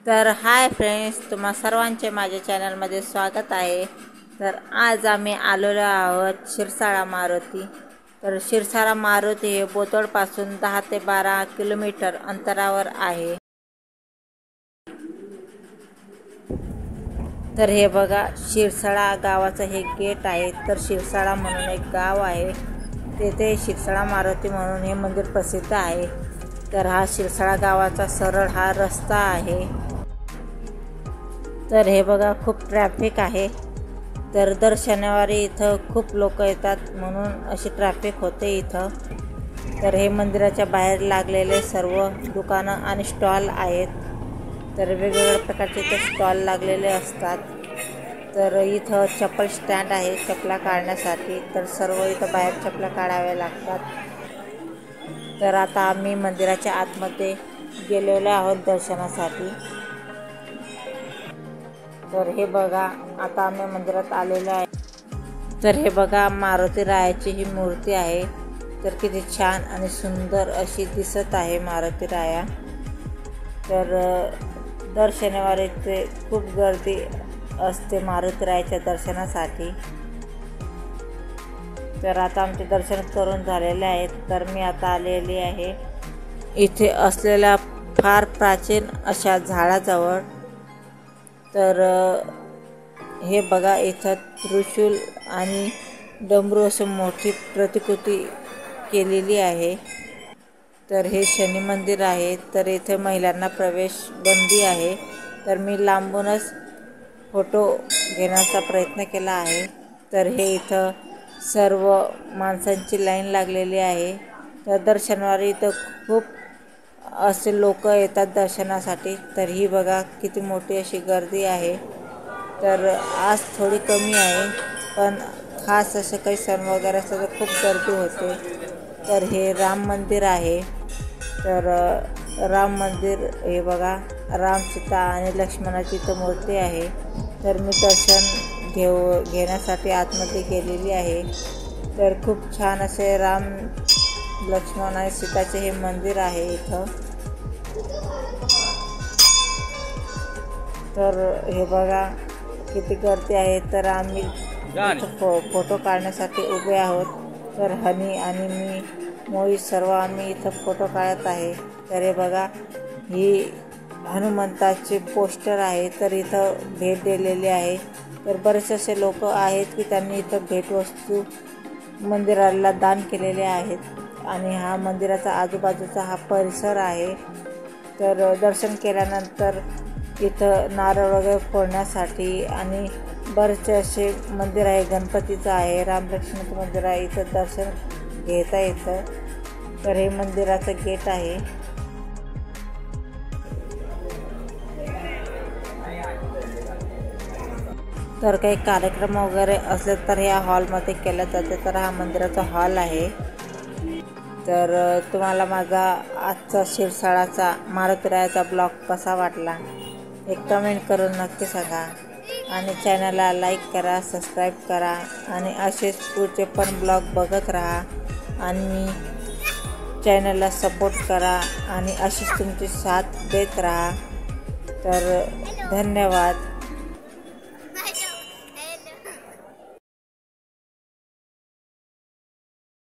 तर hi friends, तुम्हा सर्वांचे माझ्या चॅनलमध्ये स्वागत आहे। तर आज आम्ही आलेलो आहोत शिरसाळा मारुती। तर शिरसाळा मारुती हे बोतोडपासून 10 ते 12 किलोमीटर अंतरावर आहे। तर हे बघा, शिरसाळा गावाचं हे गेट आहे। तर शिरसाळा म्हणून एक गाव आहे, तेथे शिरसाळा मारुती म्हणून हे मंदिर प्रसिद्ध आहे। तर हा शिरसाळा गावाचा सरळ हा रस्ता आहे। तर हे बघा, खूप ट्रॅफिक आहे। तर दर शनिवारी इथं खूप लोक येतात, म्हणून अशी ट्रॅफिक होते इथं। तर हे मंदिराच्या बाहेर लागलेले सर्व दुकानं आणि स्टॉल आहेत। तर वेगवेगळ्या प्रकारचे इथं स्टॉल लागलेले असतात। तर इथं चप्पल स्टँड आहे चपला काढण्यासाठी। तर सर्व इथं बाहेर चपला काढाव्या लागतात। तर आता आम्ही मंदिराच्या आतमध्ये गेलेलो आहोत दर्शनासाठी। तर हे बघा, आता आम्ही मंदिरात आलेलो आहे। तर हे बघा, मारुती रायाची ही मूर्ती आहे। तर किती छान आणि सुंदर अशी दिसत आहे मारुती राया। तर दर शनिवारी ते खूप गर्दी असते मारुती रायाच्या दर्शनासाठी। तर आता आमचे दर्शन करून झालेले आहेत। तर मी आता आलेली आहे इथे असलेल्या फार प्राचीन अशा झाडाजवळ। तर हे बघा, इथं त्रिशूल आणि डमरू अशी मोठी प्रतिकृती केलेली आहे। तर हे शनी मंदिर आहे। तर इथे महिलांना प्रवेश बंदी आहे। तर मी लांबूनच फोटो घेण्याचा प्रयत्न केला आहे। तर हे इथं सर्व माणसांची लाईन लागलेली आहे। तर दर शनिवारी इथं खूप असे लोक येतात दर्शनासाठी। तर ही बघा, किती मोठी अशी गर्दी आहे। तर आज थोडी कमी आहे, पण खास असं काही सण वगैरे असं तर खूप गर्दी होते। तर हे राम मंदिर आहे। तर राम मंदिर हे बघा, राम सीता आणि लक्ष्मणाची इथं मूर्ती आहे। तर मी दर्शन घेण्यासाठी आतमध्ये गेलेली आहे। तर खूप छान असे राम लक्ष्मण आणि सीताचे हे मंदिर आहे इथं। तर हे बघा, किती गर्दी आहे। तर आम्ही फोटो काढण्यासाठी उभे आहोत। तर हनी आणि मी मोहित सर्व आम्ही इथं फोटो काढत आहे। तर हे बघा, ही हनुमंताची पोस्टर आहे। तर इथं भेट दिलेली आहे। तर बरेच असे लोक आहेत की त्यांनी इथं भेटवस्तू मंदिराला दान केलेले आहेत। आणि हा मंदिराचा आजूबाजूचा हा परिसर आहे। तर दर्शन केल्यानंतर इथं नारळ वगैरे फोडण्यासाठी आणि बरेचसे असे मंदिर आहे, गणपतीचं आहे, रामलक्ष्मणाचं मंदिर आहे, इथं दर्शन घेता येतं। तर हे मंदिराचं गेट आहे। तर काही कार्यक्रम वगैरे असले तर ह्या हॉलमध्ये केलं जाते। तर हा मंदिराचा हॉल आहे। तर तुम्हाला माझा आजचा शिरसाळाचा मारुती रायाचा ब्लॉग कसा वाटला एक कमेंट करून नक्की सांगा। आणि चॅनलला लाईक करा, सबस्क्राईब करा आणि असेच पुढचे पण ब्लॉग बघत राहा आणि चॅनलला सपोर्ट करा आणि अशीच तुमची साथ देत राहा। तर धन्यवाद।